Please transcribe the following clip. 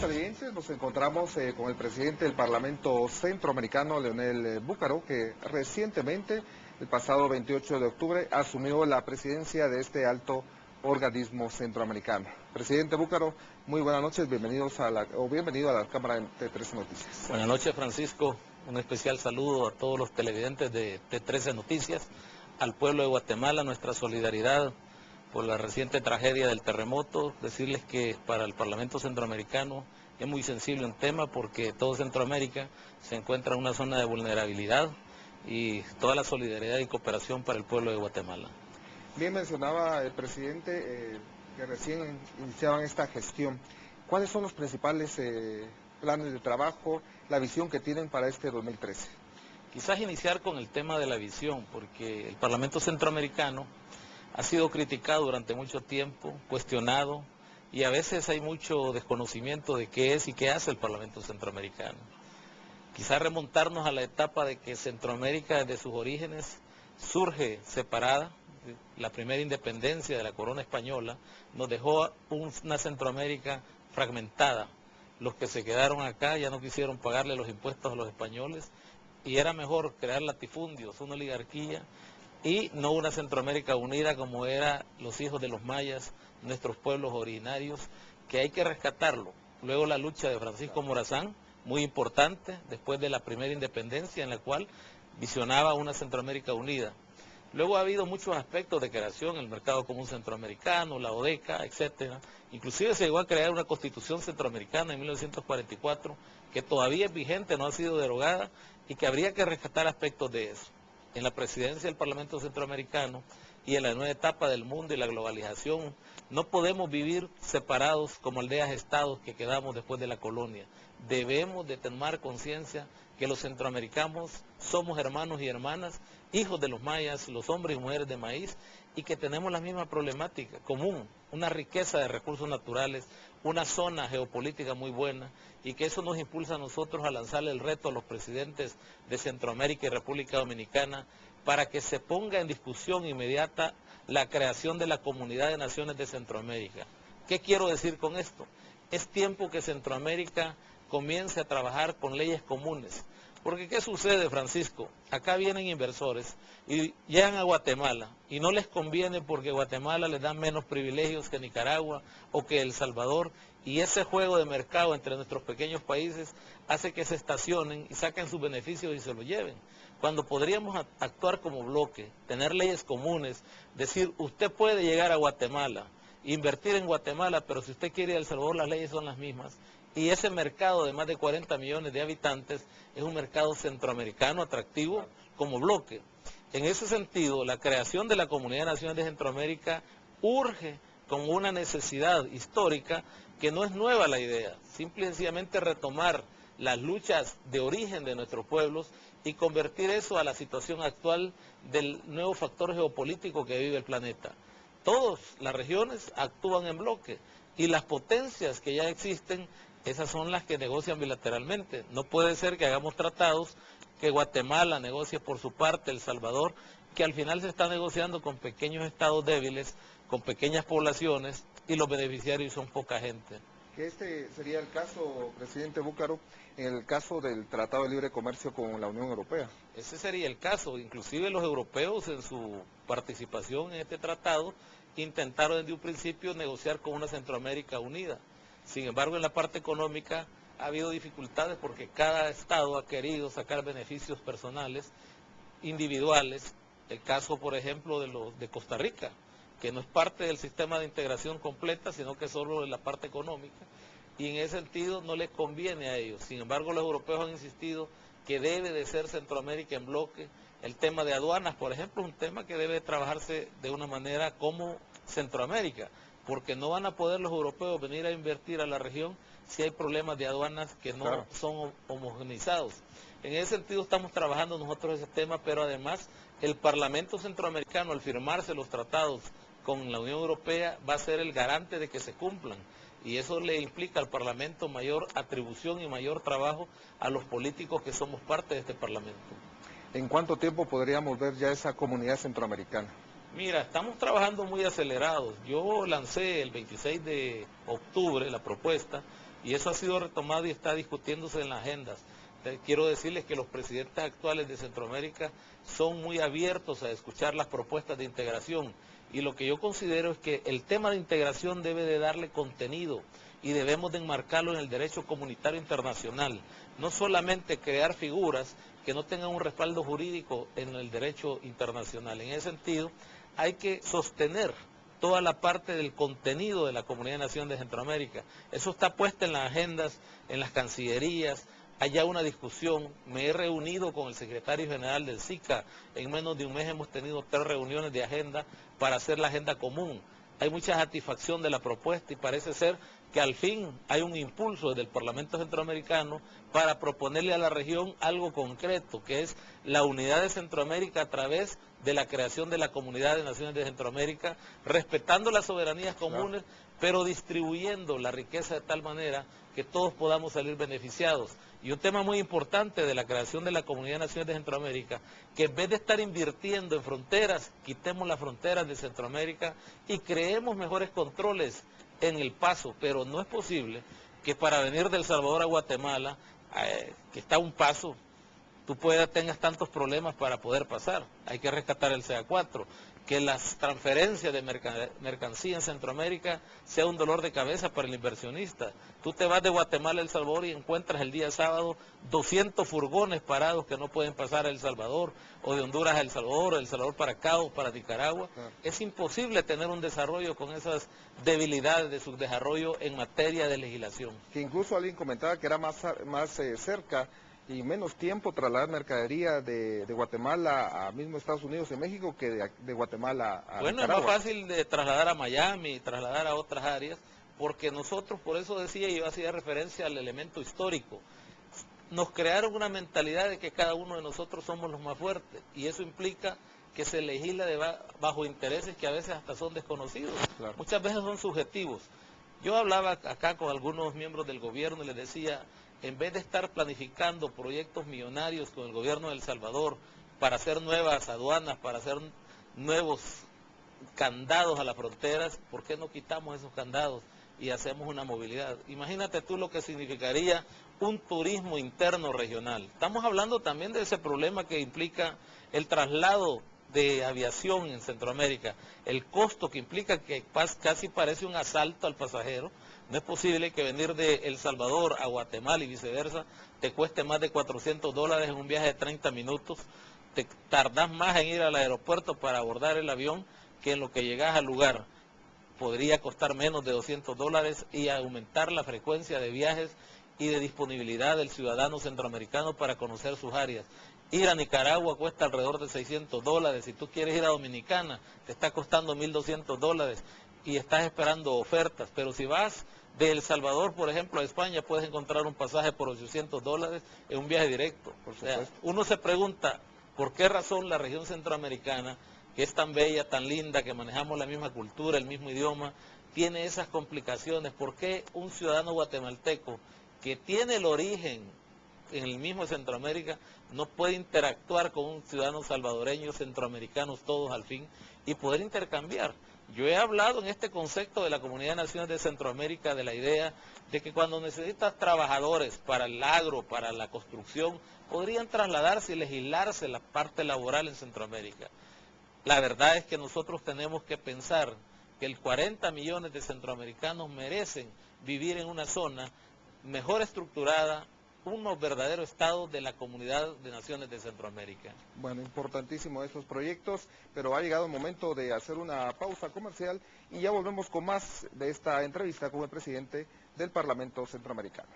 televidentes, nos encontramos con el presidente del Parlamento Centroamericano, Leonel Búcaro, que recientemente, el pasado 28 de octubre, asumió la presidencia de este alto organismo centroamericano. Presidente Búcaro, muy buenas noches, bienvenido a la Cámara de T13 Noticias. Buenas noches, Francisco, un especial saludo a todos los televidentes de T13 Noticias, al pueblo de Guatemala, nuestra solidaridad por la reciente tragedia del terremoto, decirles que para el Parlamento Centroamericano es muy sensible un tema porque todo Centroamérica se encuentra en una zona de vulnerabilidad y toda la solidaridad y cooperación para el pueblo de Guatemala. Bien mencionaba el presidente que recién iniciaban esta gestión. ¿Cuáles son los principales planes de trabajo, la visión que tienen para este 2013? Quizás iniciar con el tema de la visión, porque el Parlamento Centroamericano ha sido criticado durante mucho tiempo, cuestionado, y a veces hay mucho desconocimiento de qué es y qué hace el Parlamento Centroamericano. Quizás remontarnos a la etapa de que Centroamérica desde sus orígenes surge separada. La primera independencia de la corona española nos dejó una Centroamérica fragmentada. Los que se quedaron acá ya no quisieron pagarle los impuestos a los españoles y era mejor crear latifundios, una oligarquía y no una Centroamérica unida como eran los hijos de los mayas, nuestros pueblos originarios, que hay que rescatarlo. Luego la lucha de Francisco Morazán, muy importante, después de la primera independencia en la cual visionaba una Centroamérica unida. Luego ha habido muchos aspectos de creación, el mercado común centroamericano, la ODECA, etcétera. Inclusive se llegó a crear una constitución centroamericana en 1944 que todavía es vigente, no ha sido derogada y que habría que rescatar aspectos de eso. En la presidencia del Parlamento Centroamericano y en la nueva etapa del mundo y la globalización, no podemos vivir separados como aldeas-estados que quedamos después de la colonia. Debemos de tomar conciencia que los centroamericanos somos hermanos y hermanas, hijos de los mayas, los hombres y mujeres de maíz, y que tenemos la misma problemática común, una riqueza de recursos naturales, una zona geopolítica muy buena, y que eso nos impulsa a nosotros a lanzarle el reto a los presidentes de Centroamérica y República Dominicana para que se ponga en discusión inmediata la creación de la Comunidad de Naciones de Centroamérica. ¿Qué quiero decir con esto? Es tiempo que Centroamérica comience a trabajar con leyes comunes. Porque ¿qué sucede, Francisco? Acá vienen inversores y llegan a Guatemala y no les conviene porque Guatemala les da menos privilegios que Nicaragua o que El Salvador, y ese juego de mercado entre nuestros pequeños países hace que se estacionen y saquen sus beneficios y se los lleven. Cuando podríamos actuar como bloque, tener leyes comunes, decir, usted puede llegar a Guatemala, invertir en Guatemala, pero si usted quiere ir a El Salvador las leyes son las mismas. Y ese mercado de más de 40 millones de habitantes es un mercado centroamericano atractivo como bloque. En ese sentido, la creación de la Comunidad de Naciones de Centroamérica urge como una necesidad histórica que no es nueva la idea, simple y sencillamente retomar las luchas de origen de nuestros pueblos y convertir eso a la situación actual del nuevo factor geopolítico que vive el planeta. Todas las regiones actúan en bloque y las potencias que ya existen, esas son las que negocian bilateralmente. No puede ser que hagamos tratados, que Guatemala negocie por su parte, El Salvador, que al final se está negociando con pequeños estados débiles, con pequeñas poblaciones, y los beneficiarios son poca gente. Que este sería el caso, presidente Búcaro, en el caso del Tratado de Libre Comercio con la Unión Europea. Ese sería el caso. Inclusive los europeos en su participación en este tratado intentaron desde un principio negociar con una Centroamérica unida. Sin embargo, en la parte económica ha habido dificultades porque cada estado ha querido sacar beneficios personales, individuales. El caso, por ejemplo, de Costa Rica, que no es parte del sistema de integración completa, sino que solo de la parte económica, y en ese sentido no les conviene a ellos. Sin embargo, los europeos han insistido que debe de ser Centroamérica en bloque. El tema de aduanas, por ejemplo, es un tema que debe trabajarse de una manera como Centroamérica, porque no van a poder los europeos venir a invertir a la región si hay problemas de aduanas que no son homogeneizados. En ese sentido estamos trabajando nosotros ese tema, pero además el Parlamento Centroamericano, al firmarse los tratados con la Unión Europea, va a ser el garante de que se cumplan. Y eso le implica al Parlamento mayor atribución y mayor trabajo a los políticos que somos parte de este Parlamento. ¿En cuánto tiempo podríamos ver ya esa comunidad centroamericana? Mira, estamos trabajando muy acelerados. Yo lancé el 26 de octubre la propuesta y eso ha sido retomado y está discutiéndose en las agendas. Quiero decirles que los presidentes actuales de Centroamérica son muy abiertos a escuchar las propuestas de integración, y lo que yo considero es que el tema de integración debe de darle contenido y debemos de enmarcarlo en el derecho comunitario internacional, no solamente crear figuras que no tengan un respaldo jurídico en el derecho internacional. En ese sentido, hay que sostener toda la parte del contenido de la Comunidad de Naciones de Centroamérica. Eso está puesto en las agendas, en las cancillerías. Hay ya una discusión. Me he reunido con el secretario general del SICA. En menos de un mes hemos tenido 3 reuniones de agenda para hacer la agenda común. Hay mucha satisfacción de la propuesta y parece ser que al fin hay un impulso desde el Parlamento Centroamericano para proponerle a la región algo concreto, que es la unidad de Centroamérica a través de la creación de la Comunidad de Naciones de Centroamérica, respetando las soberanías comunes, pero distribuyendo la riqueza de tal manera que todos podamos salir beneficiados. Y un tema muy importante de la creación de la Comunidad de Naciones de Centroamérica, que en vez de estar invirtiendo en fronteras, quitemos las fronteras de Centroamérica y creemos mejores controles en el paso, pero no es posible que para venir de El Salvador a Guatemala, que está a un paso, tú tengas tantos problemas para poder pasar. Hay que rescatar el CA4, que las transferencias de mercancía en Centroamérica sea un dolor de cabeza para el inversionista. Tú te vas de Guatemala a El Salvador y encuentras el día sábado 200 furgones parados que no pueden pasar a El Salvador, o de Honduras a El Salvador, o El Salvador para acá o para Nicaragua. Claro. Es imposible tener un desarrollo con esas debilidades de subdesarrollo en materia de legislación. Que incluso alguien comentaba que era más cerca y menos tiempo trasladar mercadería de Guatemala a mismo Estados Unidos y México que de Guatemala a Bueno, Nicaragua. Es más fácil de trasladar a Miami, trasladar a otras áreas, porque nosotros, por eso decía, yo hacía referencia al elemento histórico, nos crearon una mentalidad de que cada uno de nosotros somos los más fuertes, y eso implica que se legisla bajo intereses que a veces hasta son desconocidos, claro. Muchas veces son subjetivos. Yo hablaba acá con algunos miembros del gobierno y les decía, en vez de estar planificando proyectos millonarios con el gobierno de El Salvador para hacer nuevas aduanas, para hacer nuevos candados a las fronteras, ¿por qué no quitamos esos candados y hacemos una movilidad? Imagínate tú lo que significaría un turismo interno regional. Estamos hablando también de ese problema que implica el traslado de aviación en Centroamérica, el costo que implica, que casi parece un asalto al pasajero. No es posible que venir de El Salvador a Guatemala y viceversa te cueste más de $400 en un viaje de 30 minutos, te tardás más en ir al aeropuerto para abordar el avión que en lo que llegas al lugar. Podría costar menos de $200 y aumentar la frecuencia de viajes y de disponibilidad del ciudadano centroamericano para conocer sus áreas. Ir a Nicaragua cuesta alrededor de $600, si tú quieres ir a Dominicana te está costando $1.200 y estás esperando ofertas, pero si vas de El Salvador, por ejemplo, a España, puedes encontrar un pasaje por $800 en un viaje directo. O sea, uno se pregunta, ¿por qué razón la región centroamericana, que es tan bella, tan linda, que manejamos la misma cultura, el mismo idioma, tiene esas complicaciones? ¿Por qué un ciudadano guatemalteco que tiene el origen en el mismo Centroamérica no puede interactuar con un ciudadano salvadoreño, centroamericanos todos al fin, y poder intercambiar? Yo he hablado en este concepto de la Comunidad de Naciones de Centroamérica de la idea de que cuando necesitas trabajadores para el agro, para la construcción, podrían trasladarse y legislarse la parte laboral en Centroamérica. La verdad es que nosotros tenemos que pensar que el 40 millones de centroamericanos merecen vivir en una zona mejor estructurada, unos verdaderos estados de la Comunidad de Naciones de Centroamérica. Bueno, importantísimo esos proyectos, pero ha llegado el momento de hacer una pausa comercial y ya volvemos con más de esta entrevista con el presidente del Parlamento Centroamericano.